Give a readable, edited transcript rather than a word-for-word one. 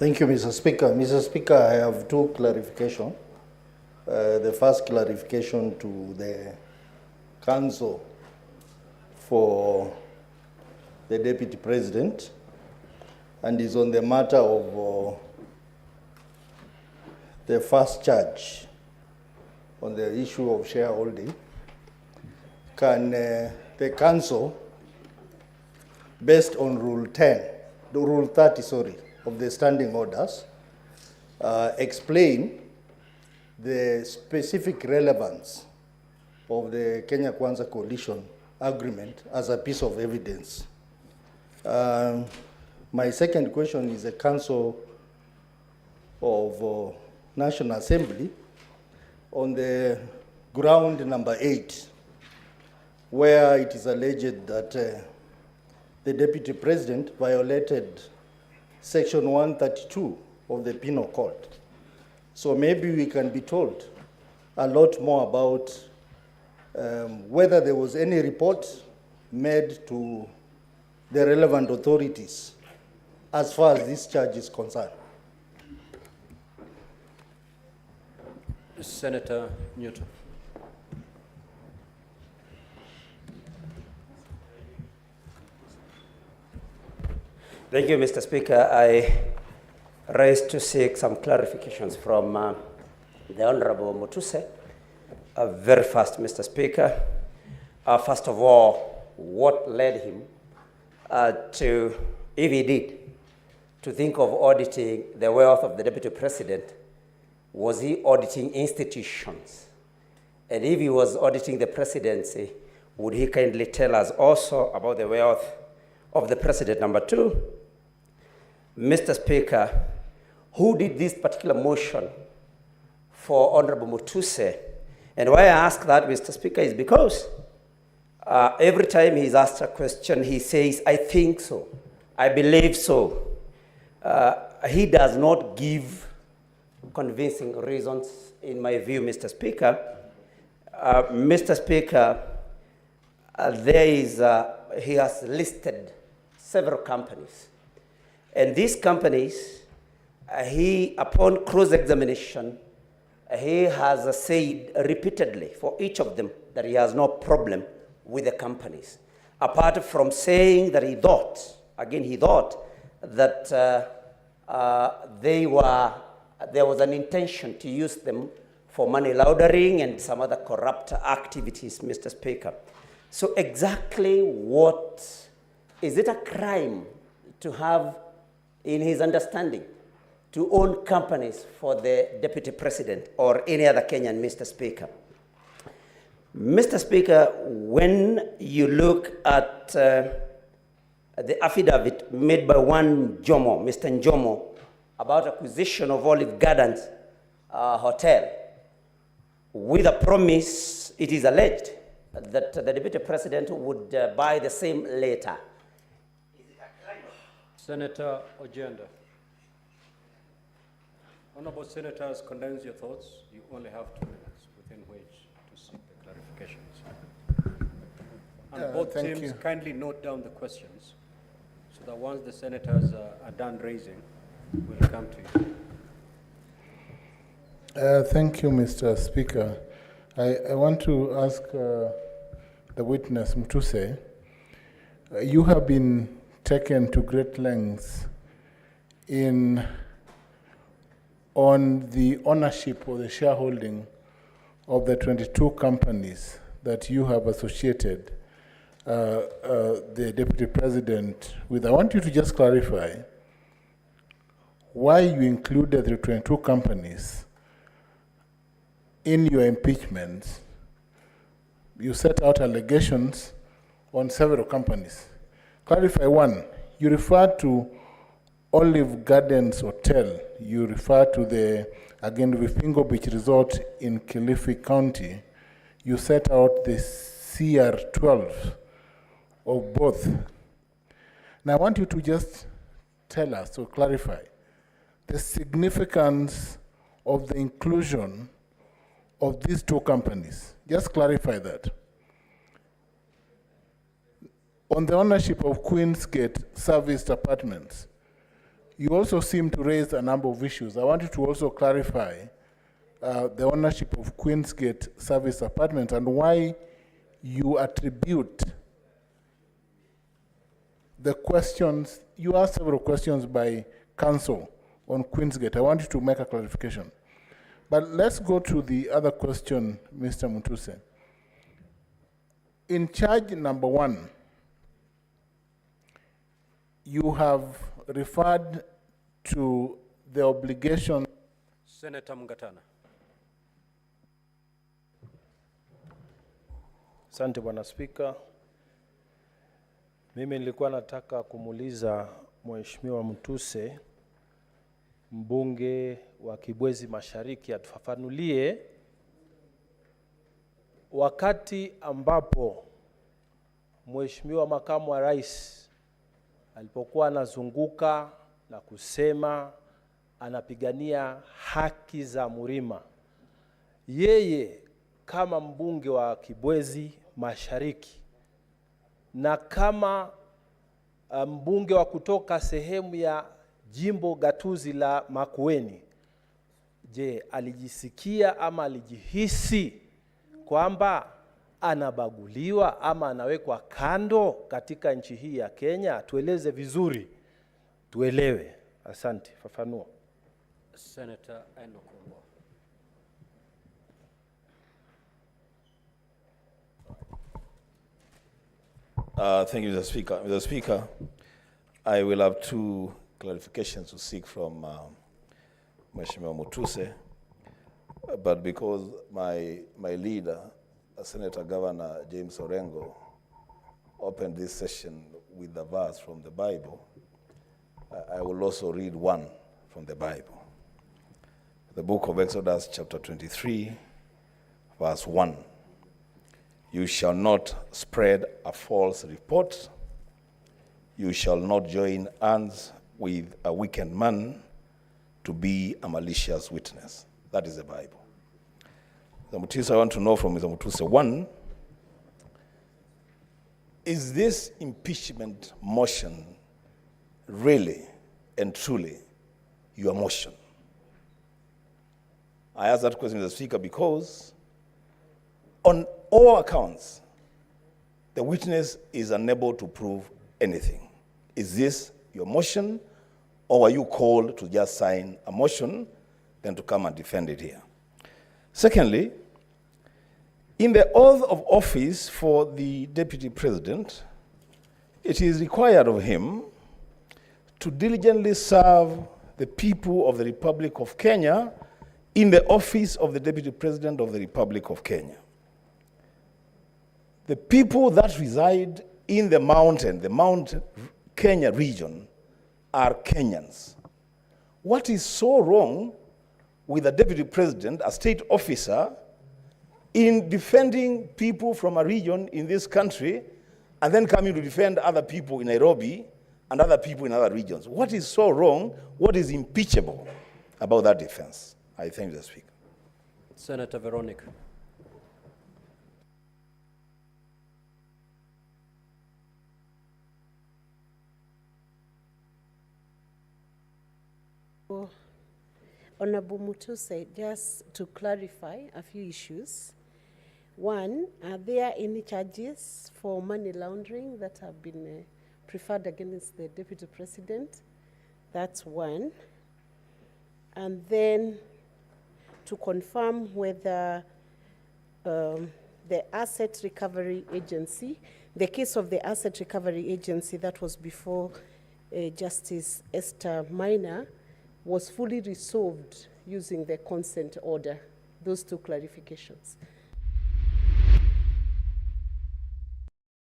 Thank you, Mr. Speaker. Mr. Speaker, I have two clarifications. The first clarification to the Council for the Deputy President, and is on the matter of the first charge on the issue of shareholding. Can the Council, based on Rule 30, of the standing orders, explain the specific relevance of the Kenya Kwanza Coalition agreement as a piece of evidence? My second question is the Council of National Assembly on the ground number 8, where it is alleged that the Deputy President violated Section 132 of the Penal Code. So maybe we can be told a lot more about whether there was any report made to the relevant authorities as far as this charge is concerned. Senator Newton. Thank you, Mr. Speaker. I rise to seek some clarifications from the Honorable Mutuse. Very fast, Mr. Speaker. First of all, what led him to, if he did, to think of auditing the wealth of the Deputy President? Was he auditing institutions? And if he was auditing the presidency, would he kindly tell us also about the wealth of the President? Number two, Mr. Speaker, who did this particular motion for Honorable Mutuse? And why I ask that, Mr. Speaker, is because every time he's asked a question, he says, I think so, I believe so. He does not give convincing reasons, in my view, Mr. Speaker. Mr. Speaker, he has listed several companies. And these companies, upon cross-examination, he has said repeatedly for each of them that he has no problem with the companies. Apart from saying that he thought that there was an intention to use them for money laundering and some other corrupt activities, Mr. Speaker. So exactly what, is it a crime to have, in his understanding, to own companies for the Deputy President or any other Kenyan, Mr. Speaker? Mr. Speaker, when you look at the affidavit made by one Jomo, Mr. Njomo, about acquisition of Olive Gardens Hotel, with a promise, it is alleged, that the Deputy President would buy the same later. Senator Ojenda. Honorable Senators, condense your thoughts. You only have 2 minutes within which to seek the clarifications. And both teams kindly note down the questions so that once the senators are done raising, we'll come to you. Thank you, Mr. Speaker. I want to ask the witness, Mutuse, you have been taken to great lengths on the ownership or the shareholding of the 22 companies that you have associated the Deputy President with. I want you to just clarify why you included the 22 companies in your impeachment. You set out allegations on several companies. Clarify one, you refer to Olive Gardens Hotel. You refer to the, again, Vipingo Beach Resort in Kilifi County. You set out the CR12 of both. Now I want you to just tell us, or clarify, the significance of the inclusion of these two companies. Just clarify that. On the ownership of Queensgate Serviced Apartments, you also seem to raise a number of issues. I want you to also clarify the ownership of Queensgate Service Apartments and why you attribute the questions. You asked several questions by counsel on Queensgate. I want you to make a clarification. But let's go to the other question, Mr. Mutuse. In charge number 1, you have referred to the obligation. Senator Mungatana. Asante Bwana Spika. Mimi nilikuwa nataka kumuuliza Mheshimiwa Mutuse, mbunge wa Kibwezi Mashariki, atufafanulie wakati ambapo Mheshimiwa Makamu wa Rais alipokuwa anazunguka na kusema anapigania haki za Mrima, yeye kama mbunge wa Kibwezi Mashariki na kama mbunge wa kutoka sehemu ya jimbo gatuzi la Makueni, je, alijisikia ama alijihisi kwamba anabaguliwa ama anawekwa kando katika nchi hii ya Kenya? Tueleze vizuri, tuelewe. Asante, fafanua. Senator Enoch. Thank you, Mr. Speaker. Mr. Speaker, I will have 2 clarifications to seek from Mheshimiwa Mutuse, but because my leader, Senator Governor James Orengo, opened this session with the verse from the Bible, I will also read one from the Bible. The book of Exodus, chapter 23, verse 1. You shall not spread a false report. You shall not join hands with a wicked man to be a malicious witness. That is the Bible. Mr. Mutuse, I want to know from Mr. Mutuse, 1, is this impeachment motion really and truly your motion? I ask that question, Mr. Speaker, because on all accounts, the witness is unable to prove anything. Is this your motion, or are you called to just sign a motion, then to come and defend it here? Secondly, in the oath of office for the Deputy President, it is required of him to diligently serve the people of the Republic of Kenya in the office of the Deputy President of the Republic of Kenya. The people that reside in the Mount Kenya region are Kenyans. What is so wrong with a Deputy President, a state officer, in defending people from a region in this country and then coming to defend other people in Nairobi and other people in other regions? What is so wrong? What is impeachable about that defense? I thank the Speaker. Senator Veronica. Honorable Mutuse, just to clarify a few issues. 1, are there any charges for money laundering that have been preferred against the Deputy President? That's 1. And then to confirm whether the Asset Recovery Agency, the case of the Asset Recovery Agency that was before Justice Esther Minor, was fully resolved using the consent order. Those 2 clarifications.